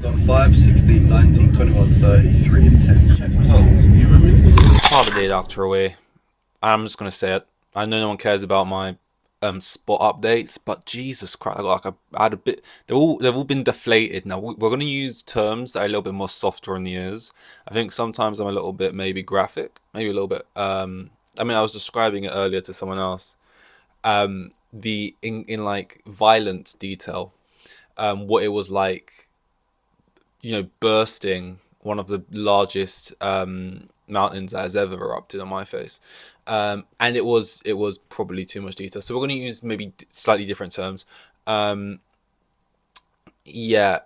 Got 5, 16, 19, 21, 33, and 10. Check results. You remember? Part of the day, Dr. Away. I'm just gonna say it. I know no one cares about my spot updates, but Jesus Christ, I had a bit. They've all been deflated. Now we're gonna use terms that are a little bit more softer on the ears. I think sometimes I'm a little bit maybe graphic, maybe a little bit. I mean, I was describing it earlier to someone else. The in like violent detail. What it was like, bursting one of the largest mountains that has ever erupted on my face, and it was probably too much detail. So we're going to use maybe slightly different terms. Um, yeah,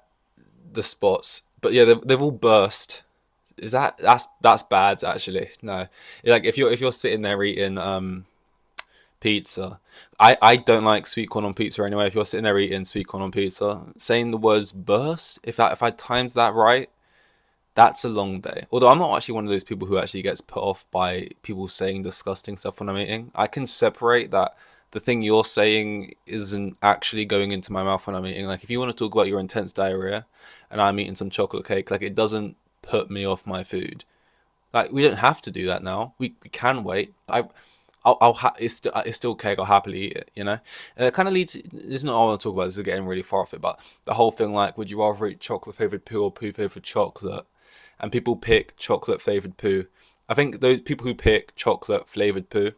the spots, but yeah, they've all burst. Is that's bad actually? No, like if you're sitting there eating pizza. I don't like sweet corn on pizza anyway. If you're sitting there eating sweet corn on pizza, saying the words burst, if I times that right, that's a long day. Although I'm not actually one of those people who actually gets put off by people saying disgusting stuff when I'm eating. I can separate that the thing you're saying isn't actually going into my mouth when I'm eating. Like if you want to talk about your intense diarrhea and I'm eating some chocolate cake, like it doesn't put me off my food. Like we don't have to do that now. We can wait. It's still cake. I'll happily eat it. And it kind of leads. This is not all I want to talk about. This is getting really far off it, but the whole thing like, would you rather eat chocolate flavored poo or poo flavored chocolate? And people pick chocolate flavored poo. I think those people who pick chocolate flavored poo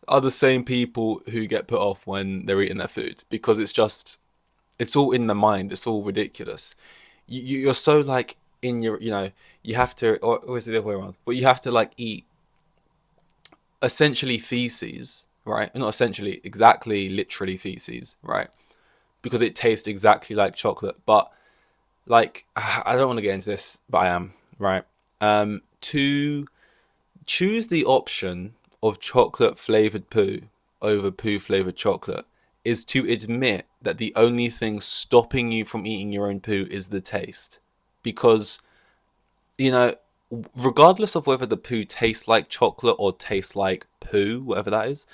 are the same people who get put off when they're eating their food because it's all in the mind. It's all ridiculous. You're so like in your you have to, or is it the other way around? But you have to like eat essentially feces, right? Not essentially, exactly, literally feces, right? Because it tastes exactly like chocolate. But like, I don't want to get into this, but I am, right? To choose the option of chocolate flavored poo over poo flavored chocolate is to admit that the only thing stopping you from eating your own poo is the taste. Because, you know, regardless of whether the poo tastes like chocolate or tastes like poo, whatever that is,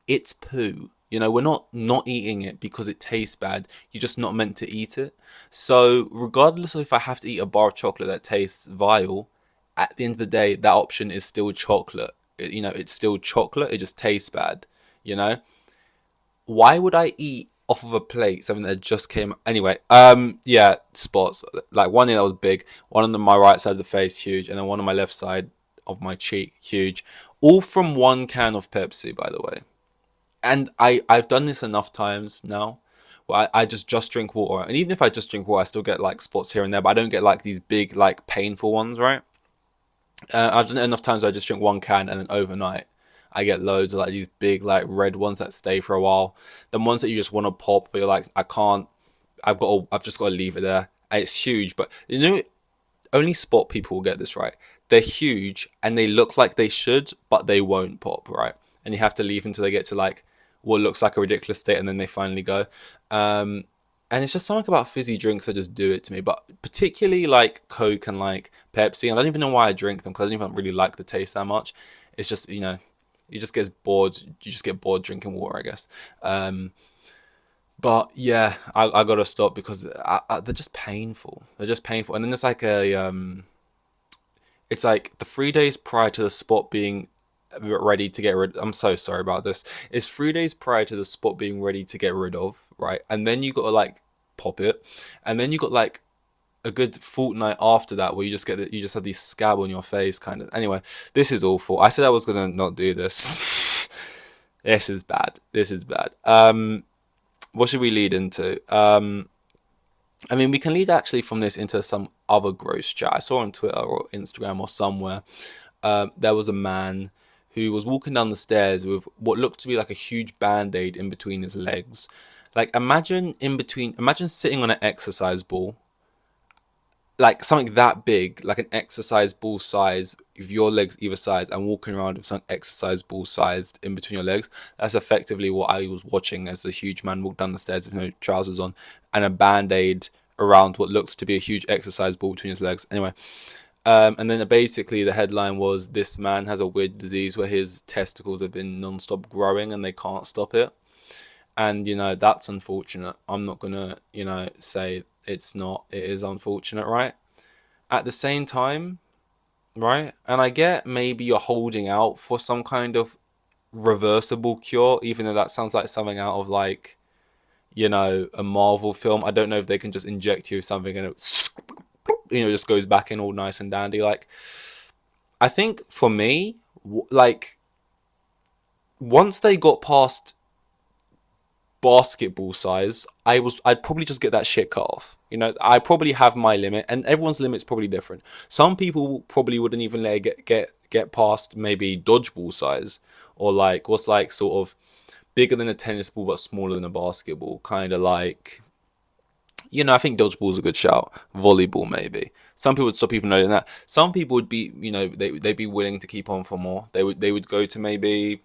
it's poo. We're not eating it because it tastes bad. You're just not meant to eat it. So regardless of if I have to eat a bar of chocolate that tastes vile, at the end of the day, that option is still chocolate. It's still chocolate. It just tastes bad. You know, why would I eat off of a plate something that just came anyway? Yeah, spots. Like one in that was big, one on my right side of the face, huge, and then one on my left side of my cheek, huge. All from one can of Pepsi, by the way. And I've done this enough times now where I just drink water. And even if I just drink water, I still get like spots here and there, but I don't get like these big, like painful ones, right? I've done it enough times where I just drink one can and then overnight I get loads of like these big like red ones that stay for a while. The ones that you just want to pop, but you're like, I can't. I've just got to leave it there. And it's huge, but only spot people will get this right. They're huge and they look like they should, but they won't pop, right? And you have to leave until they get to like what looks like a ridiculous state, and then they finally go. Um, and it's just something about fizzy drinks that just do it to me. But particularly like Coke and like Pepsi, I don't even know why I drink them because I don't even really like the taste that much. It's just you just get bored. You just get bored drinking water, I guess. But yeah, I gotta stop because they're just painful. They're just painful. And then it's like the 3 days prior to the spot being ready to get rid. I'm so sorry about this. It's 3 days prior to the spot being ready to get rid of, right? And then you gotta like pop it, and then you got like a good fortnight after that where you just have these scab on your face, kind of. Anyway, this is awful. I said I was gonna not do this. This is bad. This is bad. What should we lead into? I mean, we can lead actually from this into some other gross chat. I saw on Twitter or Instagram or somewhere. There was a man who was walking down the stairs with what looked to be like a huge band-aid in between his legs. Like imagine sitting on an exercise ball, like something that big, like an exercise ball size, with your legs either side, and walking around with some exercise ball sized in between your legs. That's effectively what I was watching as a huge man walked down the stairs with no trousers on and a band-aid around what looks to be a huge exercise ball between his legs. Anyway, and then basically the headline was, this man has a weird disease where his testicles have been non-stop growing and they can't stop it. And that's unfortunate. I'm not gonna say it's not. It is unfortunate, right? At the same time, right? And I get maybe you're holding out for some kind of reversible cure, even though that sounds like something out of like, a Marvel film. I don't know if they can just inject you with something and it, just goes back in all nice and dandy. Like, I think for me, like, once they got past basketball size, I'd probably just get that shit cut off. I probably have my limit, and everyone's limit's probably different. Some people probably wouldn't even let it get past maybe dodgeball size, or like what's like sort of bigger than a tennis ball but smaller than a basketball, kind of like. I think dodgeball's a good shout. Volleyball maybe. Some people would stop even knowing that. Some people would be, they'd be willing to keep on for more. They would go to maybe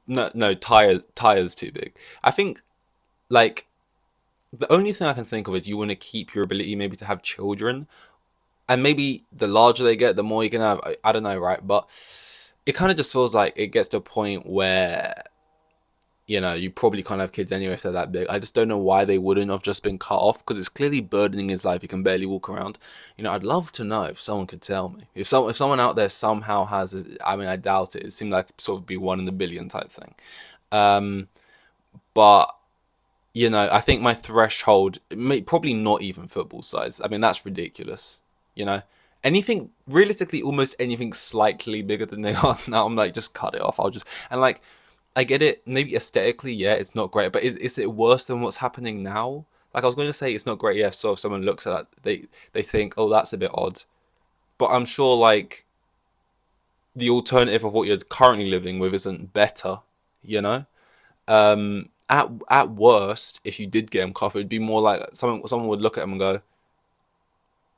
no tires too big. I think like the only thing I can think of is you want to keep your ability maybe to have children, and maybe the larger they get, the more you can have. I don't know, right? But it kind of just feels like it gets to a point where you probably can't have kids anyway if they're that big. I just don't know why they wouldn't have just been cut off, because it's clearly burdening his life. He can barely walk around. I'd love to know if someone could tell me. If someone out there somehow has, I mean, I doubt it. It seemed like sort of be 1 in a billion type thing. But I think my threshold, probably not even football size. I mean, that's ridiculous. Anything realistically, almost anything slightly bigger than they are now, I'm like, just cut it off. And like, I get it. Maybe aesthetically, yeah, it's not great. But is it worse than what's happening now? Like, I was going to say it's not great. Yeah, so if someone looks at that, they think, oh, that's a bit odd. But I'm sure like the alternative of what you're currently living with isn't better. At worst, if you did get him cut, it'd be more like someone would look at him and go,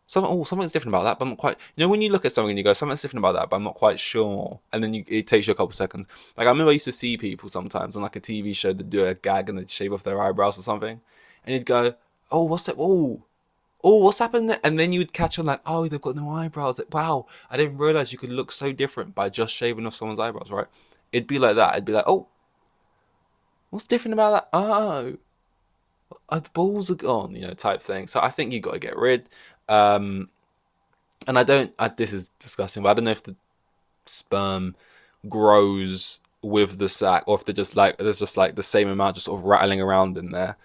something's different about that, but I'm not quite. When you look at something and you go, something's different about that, but I'm not quite sure. And then it takes you a couple seconds. Like, I remember I used to see people sometimes on like a TV show that do a gag and they'd shave off their eyebrows or something, and you'd go, oh, what's that? Oh, what's happened there? And then you would catch on like, oh, they've got no eyebrows. Like, wow, I didn't realize you could look so different by just shaving off someone's eyebrows, right? It'd be like that. It'd be like, oh, what's different about that? Oh, the balls are gone, type thing. So I think you got to get rid. And this is disgusting, but I don't know if the sperm grows with the sac, or if they're just like, there's just like the same amount just sort of rattling around in there.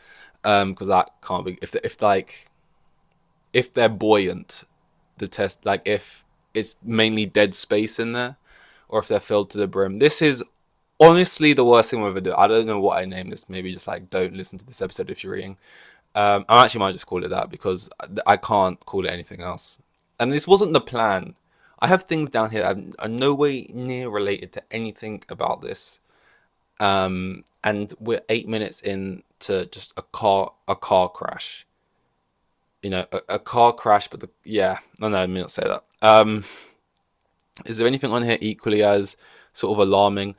Because that can't be, if they're buoyant, the test, like if it's mainly dead space in there, or if they're filled to the brim. This is honestly the worst thing we've ever done. I don't know what I named this. Maybe just like, don't listen to this episode if you're eating. I actually might just call it that, because I can't call it anything else. And this wasn't the plan. I have things down here that are no way near related to anything about this. And we're 8 minutes into just a car crash. A car crash, but let me not say that. Is there anything on here equally as sort of alarming?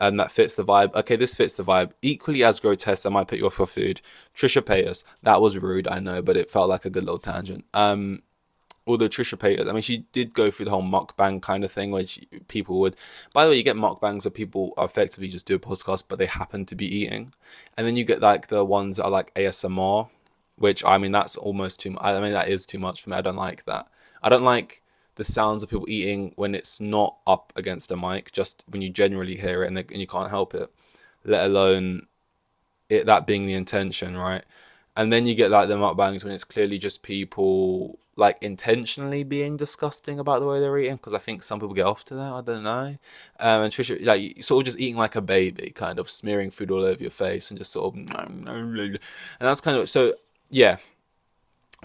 And that fits the vibe. Okay, this fits the vibe. Equally as grotesque, that might put you off your food. Trisha Paytas. That was rude, I know, but it felt like a good little tangent. Although Trisha Paytas, I mean, she did go through the whole mukbang kind of thing, where people would. By the way, you get mukbangs where people effectively just do a podcast, but they happen to be eating, and then you get like the ones that are like ASMR, which, I mean, that's almost too much. I mean, that is too much for me. I don't like that. I don't like the sounds of people eating when it's not up against a mic, just when you generally hear it and you can't help it, let alone that being the intention, right? And then you get like the mukbangs when it's clearly just people like intentionally being disgusting about the way they're eating, because I think some people get off to that. I don't know. And Trisha, like, sort of just eating like a baby, kind of smearing food all over your face and just sort of, and that's kind of, so yeah.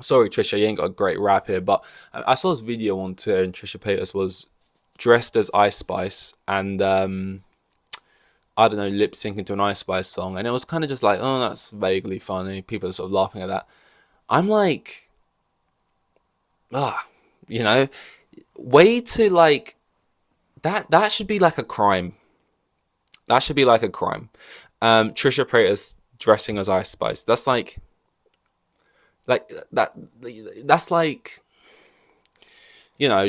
Sorry, Trisha, you ain't got a great rap here, but I saw this video on Twitter, and Trisha Paytas was dressed as Ice Spice and, I don't know, lip syncing to an Ice Spice song, and it was kind of just like, oh, that's vaguely funny. People are sort of laughing at that. I'm like, way to like, that should be like a crime. That should be like a crime. Trisha Paytas dressing as Ice Spice. That's like that. That's like,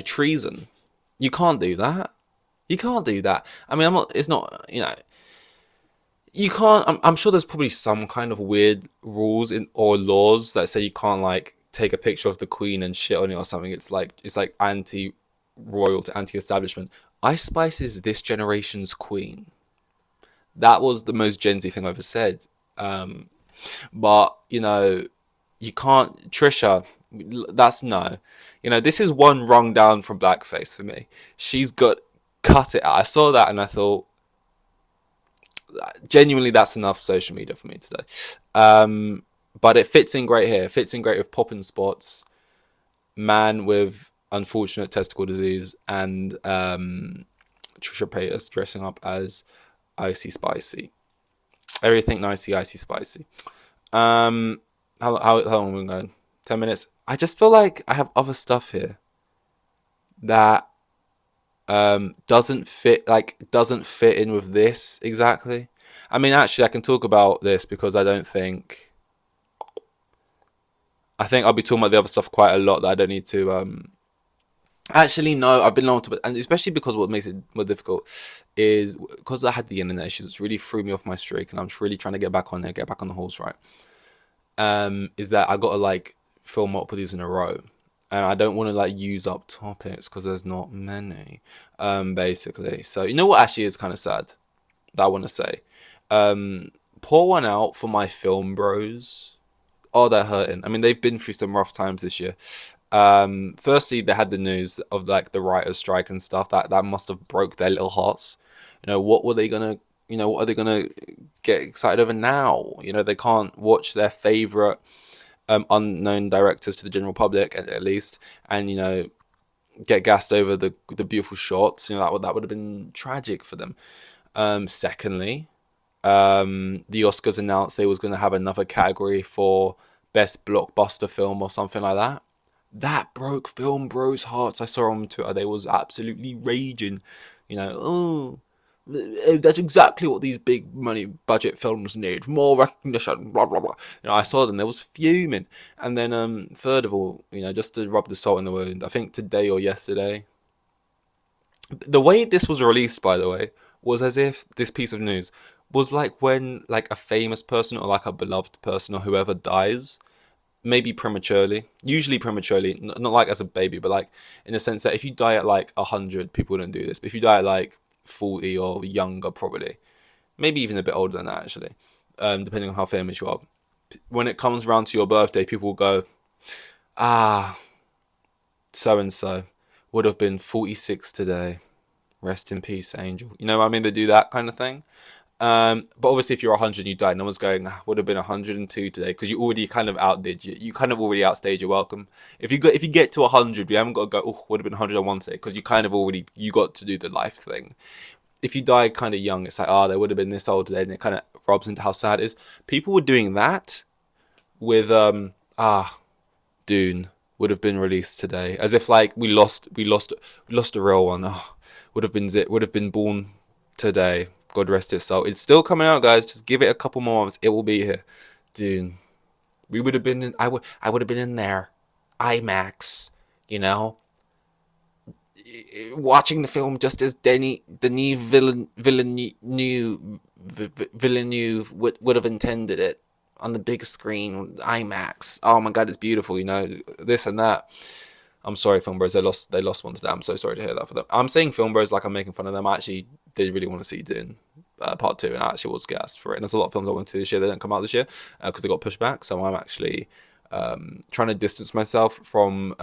treason. You can't do that. You can't do that. I mean, I'm not. It's not. You can't. I'm sure there's probably some kind of weird rules in or laws that say you can't like take a picture of the Queen and shit on it or something. It's like anti-royalty, anti-establishment. Ice Spice is this generation's queen. That was the most Gen Z thing I've ever said. But you can't. Trisha, that's no. This is one rung down from blackface for me. She's got cut it out. I saw that and I thought, genuinely, that's enough social media for me today. But it fits in great here. It fits in great with popping spots, man with unfortunate testicle disease, and Trisha Paytas dressing up as Icy Spicy. Everything nicey, icy, spicy. How long are we going? 10 minutes. I just feel like I have other stuff here that doesn't fit in with this exactly. I mean, actually, I can talk about this because I think I'll be talking about the other stuff quite a lot that I don't need to. Actually, no, I've been able to, and especially because what makes it more difficult is because I had the internet issues. It's really threw me off my streak, and I'm really trying to get back on there, get back on the horse, right? Is that I got to like film multiple of these in a row, and I don't want to like use up topics because there's not many, basically. So you know what actually is kind of sad that I want to say. Pour one out for my film bros. Oh, they're hurting. I mean, they've been through some rough times this year. Firstly, they had the news of like the writers' strike and stuff that must have broke their little hearts. What were they gonna? What are they gonna get excited over now? They can't watch their favorite unknown directors to the general public at least, and get gassed over the beautiful shots. That would have been tragic for them. Secondly, the Oscars announced they was going to have another category for best blockbuster film or something like that. That broke film bros' hearts. I saw on Twitter they was absolutely raging. Oh, that's exactly what these big money budget films need. More recognition, blah blah blah. I saw them. They was fuming. And then third of all, just to rub the salt in the wound, I think today or yesterday, the way this was released, by the way, was as if this piece of news was like when like a famous person or like a beloved person or whoever dies, maybe prematurely, usually prematurely, not like as a baby, but like in the sense that if you die at like 100, people wouldn't do this. But if you die at like 40 or younger, probably, maybe even a bit older than that actually, depending on how famous you are. When it comes around to your birthday, people will go, so and so would have been 46 today. Rest in peace, Angel. You know what I mean? They do that kind of thing. But obviously, if you're 100 and you died, no one's going, would have been 102 today, because you already kind of outdid you kind of already outstayed your welcome. If you get to 100, you haven't got to go, oh, would have been 101 today, because you kind of already, you got to do the life thing. If you die kind of young, it's like, they would have been this old today, and it kind of robs into how sad it is. People were doing that with, Dune would have been released today, as if like we lost a real one. Would have been born today. God rest its soul. It's still coming out, guys. Just give it a couple more months. It will be here. Dude, we would have been in, I would have been in there. IMAX, watching the film just as Denis Villeneuve would have intended it on the big screen, IMAX. Oh my God, it's beautiful. This and that. I'm sorry, film bros. They lost one today. I'm so sorry to hear that for them. I'm saying film bros like I'm making fun of them. I actually did really want to see Dune Part 2, and I actually was gassed for it. And there's a lot of films I went to this year that didn't come out this year because they got pushed back. So I'm actually trying to distance myself from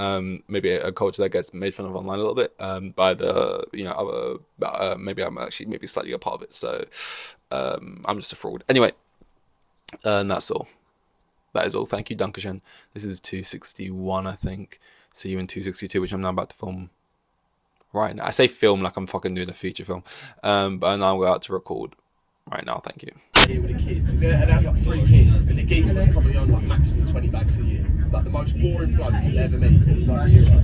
maybe a culture that gets made fun of online a little bit by the other. Maybe I'm actually maybe slightly a part of it. So I'm just a fraud. Anyway, and that's all. That is all. Thank you, Dankeschön. This is 261, I think. See you in 262, which I'm now about to film right now. I say film like I'm fucking doing a feature film, but now I'm about to record right now. Thank you. Here with the kids, and I've got 3 kids, and the geezer was probably on like maximum 20 bags a year. Like the most boring bloke you'll ever meet. Like,